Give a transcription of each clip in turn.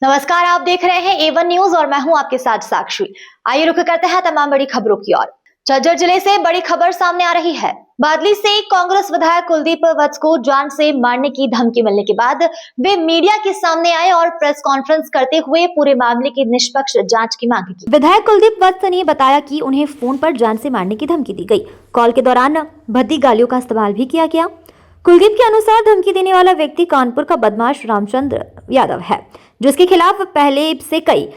नमस्कार, आप देख रहे हैं A1 न्यूज और मैं हूं आपके साथ साक्षी। आइए रुक करते हैं तमाम बड़ी खबरों की ओर। झज्जर जिले से बड़ी खबर सामने आ रही है। बादली से कांग्रेस विधायक कुलदीप वत्स को जान से मारने की धमकी मिलने के बाद वे मीडिया के सामने आए और प्रेस कॉन्फ्रेंस करते हुए पूरे मामले की निष्पक्ष जांच की मांग की। विधायक कुलदीप वत्स ने बताया कि उन्हें फोन पर जान से मारने की धमकी दी गई। कॉल के दौरान भद्दी गालियों का इस्तेमाल भी किया गया। कुलदीप के अनुसार धमकी देने वाला व्यक्ति कानपुर का बदमाश रामचंद्र यादव है, जिसके खिलाफ पहले से कई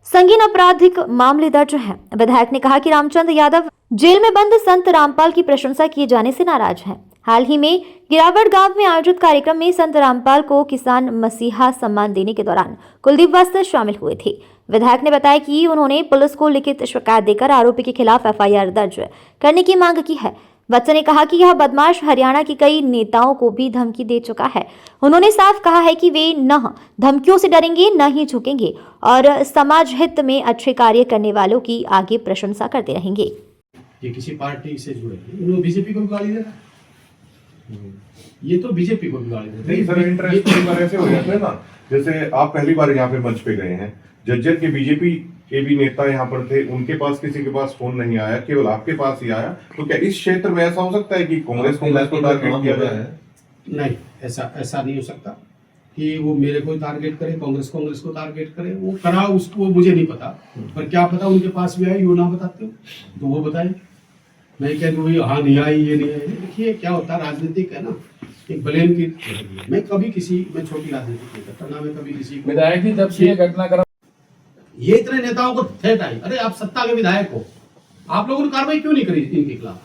संगीन आपराधिक मामले दर्ज हैं। विधायक ने कहा कि रामचंद्र यादव जेल में बंद संत रामपाल की प्रशंसा किए जाने से नाराज हैं। हाल ही में गिरावट गांव में आयोजित कार्यक्रम में संत रामपाल को किसान मसीहा सम्मान देने के दौरान कुलदीप वत्स शामिल हुए थे। विधायक ने बताया कि उन्होंने पुलिस को लिखित शिकायत देकर आरोपी के खिलाफ FIR दर्ज करने की मांग की है। वत्स ने कहा कि यह बदमाश हरियाणा के कई नेताओं को भी धमकी दे चुका है। उन्होंने साफ कहा है कि वे न धमकियों से डरेंगे न ही झुकेंगे और समाज हित में अच्छे कार्य करने वालों की आगे प्रशंसा करते रहेंगे। ये किसी पार्टी से जुड़े उन्होंने बीजेपी को भी गाली दे रहा, ये तो बीजेपी को भी गाली दे रहा। नहीं सर, इंटरेस्ट कई बार ऐसे हो जाते हैं ना, जैसे आप पहली बार यहाँ पे मंच पे गए हैं, जज्जर के बीजेपी के भी नेता यहाँ पर थे, उनके पास किसी के पास फोन नहीं आया, केवल आपके पास ही आया। तो क्या इस क्षेत्र में ऐसा हो सकता है कि कांग्रेस को टारगेट किया जाए? नहीं, ऐसा नहीं हो सकता कि वो मेरे को टारगेट करे, कांग्रेस को टारगेट करे। वो करा उसको मुझे नहीं पता, पर क्या पता उनके पास भी आई, वो ना बताते हो तो वो बताए। मैं कह दूँ हाँ नहीं आई, ये नहीं आई। देखिए क्या होता है, राजनीतिक है ना, एक ब्लेम की। मैं छोटी राजनीति नहीं करता ना, मैं कभी किसी को विधायक जी जब से घटनाक्रम ये इतने नेताओं को थ्रेट आई। अरे आप सत्ता के विधायक हो, आप लोगों ने कार्रवाई क्यों नहीं करी इनके खिलाफ?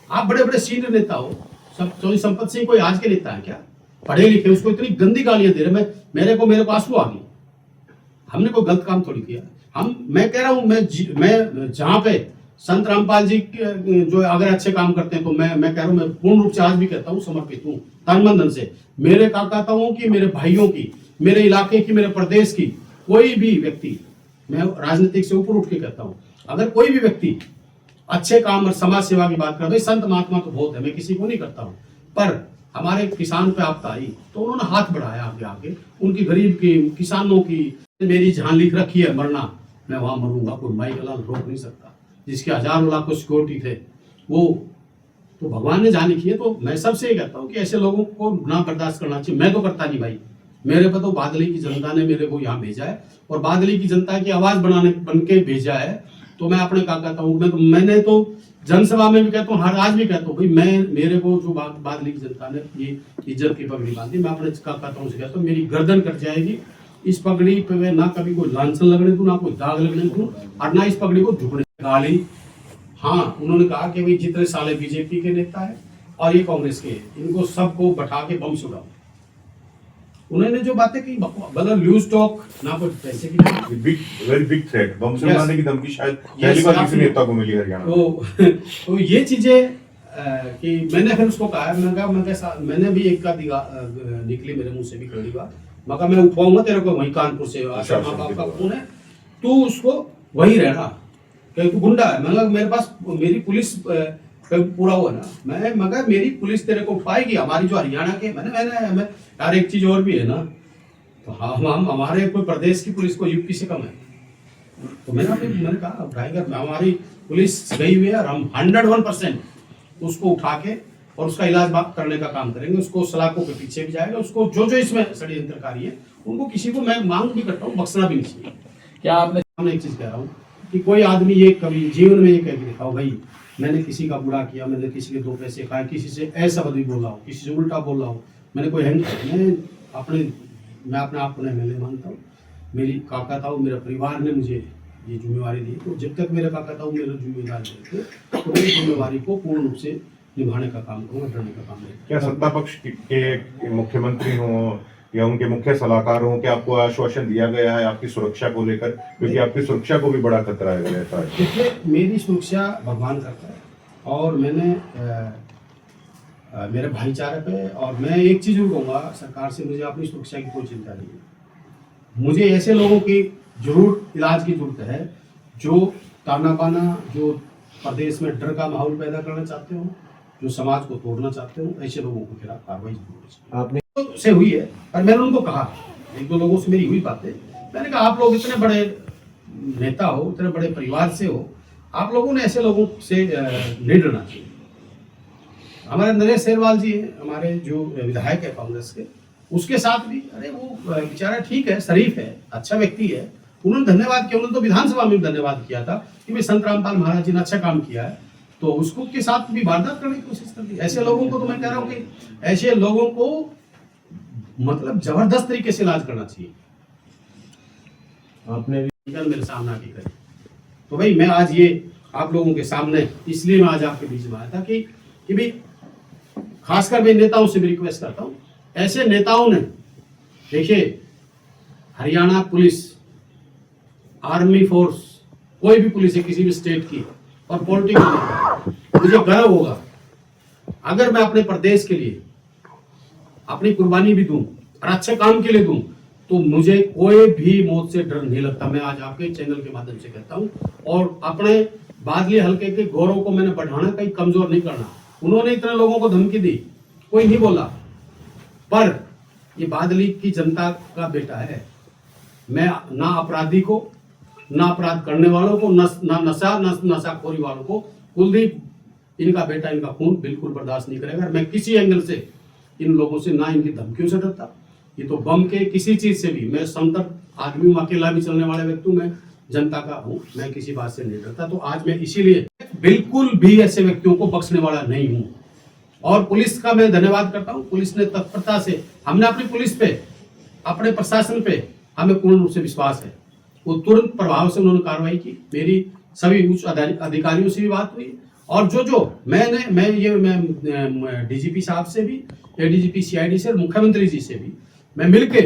आप बड़े बड़े सीनियर नेता हो, सब चौधरी संपत सिंह कोई आज के नेता है क्या? पढ़े लिखे, उसको इतनी गंदी गालियां दे रहे। मेरे को आंसू आ गई। हमने कोई गलत काम थोड़ी किया। मैं कह रहा हूं, मैं जहां पे संत रामपाल जी जो अगर अच्छे काम करते हैं तो मैं कह रहा हूं, मैं पूर्ण रूप से आज भी कहता हूं समर्पित हूं, तन मन धन से। मेरे काकाताओं की, मेरे भाइयों की, मेरे इलाके की, मेरे प्रदेश की कोई भी व्यक्ति, मैं राजनीतिक से ऊपर उठ के कहता हूं, अगर कोई भी व्यक्ति अच्छे काम और समाज सेवा की बात कर, भाई संत महात्मा तो बहुत है, मैं किसी को नहीं करता हूं, पर हमारे किसान पे आपदा आई तो उन्होंने हाथ बढ़ाया आगे उनकी गरीब की, किसानों की। मेरी जहां लिख रखी है मरना, मैं वहां मरूंगा, कोई माई गला रोक नहीं सकता। जिसके हजारों लाखों सिक्योरिटी थे, वो तो भगवान ने जान लिखी है। तो मैं सबसे ये कहता हूँ कि ऐसे लोगों को ना बर्दाश्त करना चाहिए। मैं तो करता नहीं भाई, मेरे पे तो बादली की जनता ने मेरे को यहाँ भेजा है और बादली की जनता की आवाज बन के भेजा है। तो मैं अपने काकाताओं में, तो मैंने तो जनसभा में भी कहता हूँ, हर आज भी कहता हूँ, भाई मेरे को जो बादली की जनता ने ये इज्जत की पगड़ी बांधी, मैं अपने काकाताओं से कहता हूँ मेरी गर्दन कट जाएगी। इस पगड़ी पे मैं ना कभी कोई लांछन लगने दूं, ना कोई दाग लगने दूं, और ना इस पगड़ी को झुकने गाली। हाँ, उन्होंने कहा कि भाई जितने साले बीजेपी के नेता है और ये कांग्रेस के, इनको सबको बैठा के बम सुड़ाओ। उन्होंने जो बातें की, मतलब लूज टॉक, ना कोई पैसे की, वेरी बिग थ्रेट, बम से मारने की धमकी शायद पहली बार किसी नेता को मिली हरियाणा। तो ये चीजें कि मैंने फिर उसको कहा, मैंने भी एक का निकली मेरे मुंह से भी कड़ी बात, मगर मैं उठवाऊंगा तेरे को वहीं कानपुर से, माँ बाप का खून है, तू उसको वहीं रहना, तू गुंडा है। मेरे पास मेरी पुलिस पूरा हुआ ना, मगर मेरी पुलिस तेरे को उठाएगी, हमारी जो हरियाणा के। मैंने यार एक चीज और भी है ना, तो हम हमारे कोई प्रदेश की पुलिस को यूपी से कम है, तो मैंने कहा उठाएगा। हमारी पुलिस गई हुई है और हम 101% उसको उठा के और उसका इलाज करने का काम करेंगे। उसको सलाखों के पीछे भी जाएगा। उसको जो इसमें षड्यंत्रकारी है, उनको किसी को मैं मांग भी करता हूँ, बख्शना भी नहीं चाहिए। क्या आपने एक चीज कह रहा हूँ कि कोई आदमी ये कभी जीवन में ये कह के दिखाओ, भाई मैंने किसी का बुरा किया, मैंने किसी के 2 पैसे खाए, किसी से ऐसा भी बोला हो, किसी से उल्टा बोला हो, मैंने कोई मैं अपने आप को MLA मानता हूँ। मेरी काकाताऊ, मेरे परिवार ने मुझे ये जिम्मेवारी दी, तो जब तक मेरे काकाताऊ मेरे जिम्मेदार थे, तो मेरी जिम्मेवारी को पूर्ण रूप से निभाने का काम करूँगा, डरने का काम नहीं। क्या सत्ता पक्ष के मुख्यमंत्री हों या उनके मुख्य सलाहकार हों, क्या आपको आश्वासन दिया गया है आपकी सुरक्षा को लेकर? क्योंकि आपकी सुरक्षा को भी बड़ा खतरा रहता है। देखिए, मेरी सुरक्षा भगवान करता है और मैंने मेरे भाईचारे पे, और मैं एक चीज कहूँगा सरकार से, मुझे अपनी सुरक्षा की कोई चिंता नहीं है। मुझे ऐसे लोगों की जरूर इलाज की जरूरत है जो ताना बाना, जो प्रदेश में डर का माहौल पैदा करना चाहते हो, जो समाज को तोड़ना चाहते हो, ऐसे लोगों के खिलाफ कार्रवाई जरूर से हुई है। और मैंने उनको कहा एक दो लोगों से मेरी हुई बातें। मैंने कहा आप लोग इतने बड़े नेता हो, इतने बड़े परिवार से हो, आप लोगों ने ऐसे लोगों से नहीं डरना चाहिए। हमारे नरेश सेरवाल जी हैं, हमारे जो विधायक है कांग्रेस के, उसके साथ भी अरे वो बेचारा ठीक है, शरीफ है, अच्छा व्यक्ति है, उन्होंने धन्यवाद किया। उन्होंने तो विधानसभा में भी धन्यवाद किया था कि भाई संत रामपाल महाराज जी ने अच्छा काम किया है, तो उसको के साथ भी वारदात करने की कोशिश कर दी। ऐसे लोगों को तो मैं कह रहा हूँ कि ऐसे लोगों को मतलब जबरदस्त तरीके से इलाज करना चाहिए। आपने भी मेरे सामने आके करी, तो भाई मैं आज ये आप लोगों के सामने इसलिए मैं आज आपके बीच में आया था कि भाई खासकर मैं नेताओं से भी रिक्वेस्ट करता हूँ, ऐसे नेताओं ने देखिए हरियाणा पुलिस, आर्मी फोर्स, कोई भी पुलिस है किसी भी स्टेट की और पॉलिटिकल, मुझे गर्व होगा अगर मैं अपने प्रदेश के लिए अपनी कुर्बानी भी दूं और अच्छे काम के लिए दूं, तो मुझे कोई भी मौत से डर नहीं लगता। मैं आज आपके चैनल के माध्यम से कहता हूं, और अपने बादली हल्के के गौरव को मैंने बढ़ाना, कहीं कमजोर नहीं करना। उन्होंने इतने लोगों को धमकी दी, कोई नहीं बोला, पर ये बादली की जनता का बेटा है। मैं ना अपराधी को, ना अपराध करने वालों को, ना नशाखोरी वालों को, कुलदीप इनका बेटा, इनका खून बिल्कुल बर्दाश्त नहीं करेगा। मैं किसी एंगल से इन लोगों से, ना इनकी धमकियों से डरता, ये तो बम के किसी चीज से भी, मैं संतर आदमी हूं, अकेला भी चलने वाले व्यक्ति हूं, मैं जनता का हूं, मैं किसी बात से नहीं डरता। तो आज मैं इसीलिए बिल्कुल भी ऐसे व्यक्तियों को बख्शने वाला नहीं हूं। और पुलिस का मैं धन्यवाद करता हूं, पुलिस ने तत्परता से, हमने अपनी पुलिस पे, अपने प्रशासन पे हमें पूर्ण रूप से विश्वास है, वो तुरंत प्रभाव से उन्होंने कार्रवाई की। मेरी सभी उच्च अधिकारियों से भी बात हुई, और जो मैं डीजीपी साहब से भी, एडीजीपी सीआईडी से, मुख्यमंत्री जी से भी मैं मिलके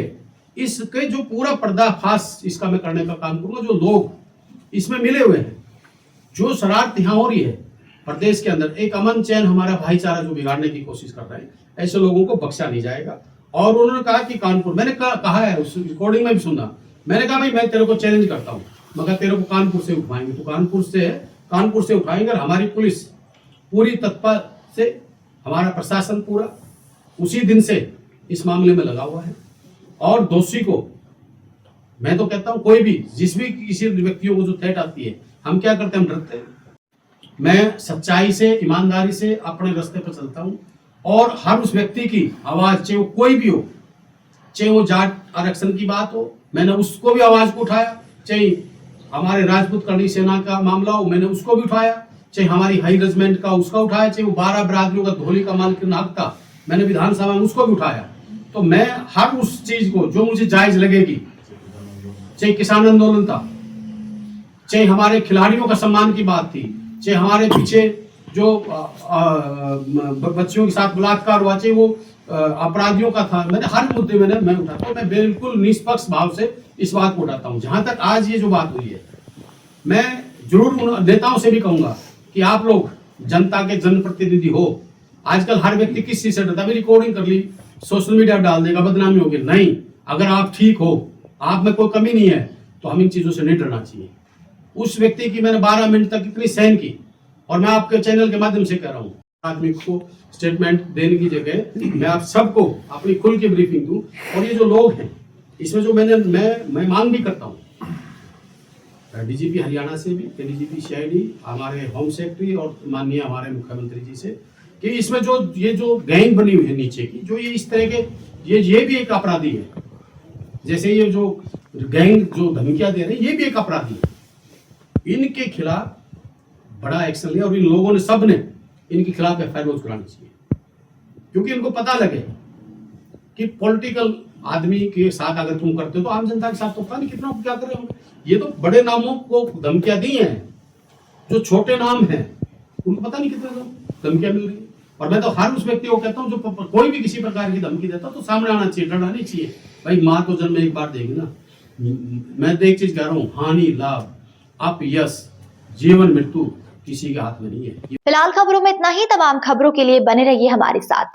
इसके जो पूरा पर्दाफाश इसका मैं करने का काम करूंगा। जो लोग इसमें मिले हुए हैं, जो शरारत यहाँ हो रही है प्रदेश के अंदर, एक अमन चैन हमारा भाईचारा जो बिगाड़ने की कोशिश कर रहे हैं, ऐसे लोगों को बख्शा नहीं जाएगा। और उन्होंने कहा कि कानपुर, मैंने कहा है उस रिकॉर्डिंग में भी सुना, मैंने कहा भाई मैं तेरे को चैलेंज करता हूँ, मगर तेरे को कानपुर से उठाएंगे, तो कानपुर से उठाएंगे। और हमारी पुलिस पूरी तत्पर से, हमारा प्रशासन पूरा उसी दिन से इस मामले में लगा हुआ है। और दोषी को, मैं तो कहता हूं, कोई भी जिस भी किसी व्यक्तियों को जो थ्रेट आती है, हम क्या करते हैं, हम डरते हैं। मैं सच्चाई से, ईमानदारी से अपने रास्ते पर चलता हूं, और हर उस व्यक्ति की आवाज, चाहे वो कोई भी हो, चाहे वो जाट आरक्षण की बात हो, मैंने उसको भी आवाज को उठाया, चाहे हमारे राजपूत करणी सेना का मामला हो, मैंने उसको भी उठाया, चाहे हमारी हाई रेजिमेंट का उसका उठाया, चाहे वो 12 बरादरियों का धोली का मालिक हक था, मैंने विधानसभा में उसको भी उठाया। तो मैं हर उस चीज को जो मुझे जायज लगेगी, चाहे किसान आंदोलन था, चाहे हमारे खिलाड़ियों का सम्मान की बात थी, चाहे हमारे पीछे जो बच्चियों के साथ बलात्कार हुआ, चाहे वो अपराधियों का था, मैंने हर मुद्दे में मैं उठाता हूँ। मैं बिल्कुल निष्पक्ष भाव से इस बात को उठाता हूँ। जहां तक आज ये जो बात हुई है, मैं जरूर उन नेताओं से भी कहूंगा कि आप लोग जनता के जनप्रतिनिधि हो। आजकल हर व्यक्ति किस चीज से डरता है, रिकॉर्डिंग कर ली, सोशल मीडिया डाल देगा, बदनामी होगी। नहीं, अगर आप ठीक हो, आप में कोई कमी नहीं है, तो हम इन चीजों से नहीं डरना चाहिए। उस व्यक्ति की मैंने 12 मिनट तक इतनी सहन की, और मैं आपके चैनल के माध्यम से कह रहा हूँ, आदमी को स्टेटमेंट देने की जगह मैं आप सबको अपनी खुल की ब्रीफिंग दूं। और ये जो लोग हैं, इसमें जो मैं मांग भी करता हूँ डीजीपी हरियाणा से भी, एडीजीपी सीआईडी, हमारे होम सेक्रेटरी और माननीय हमारे मुख्यमंत्री जी से, कि इसमें ये जो गैंग बनी हुई है नीचे की, जो ये इस तरह के, ये भी एक अपराधी है। जैसे ये जो गैंग जो धमकियां दे रहे हैं, ये भी एक अपराधी है। इनके खिलाफ बड़ा एक्शन लिया, और इन लोगों ने, सब ने इनके खिलाफ एफआईआर रोज करानी चाहिए, क्योंकि इनको पता लगे कि पॉलिटिकल आदमी के साथ अगर तुम करते हो, तो आम जनता के साथ तो पता नहीं कितना क्या कर रहे हो। ये तो बड़े नामों को धमकियां दी हैं, जो छोटे नाम हैं उनको पता नहीं कितने धमकियां मिल रही है। और मैं तो हर उस व्यक्ति को कहता हूं, जो कोई भी किसी प्रकार की धमकी देता, तो सामने आना चाहिए, डरना नहीं चाहिए। भाई माँ तो जन्म एक बार देगी ना। मैं तो एक चीज कह रहा हूँ, हानि लाभ, अपयश, जीवन मृत्यु किसी के हाथ में नहीं है। फिलहाल खबरों में इतना ही। तमाम खबरों के लिए बने रहिए हमारे साथ।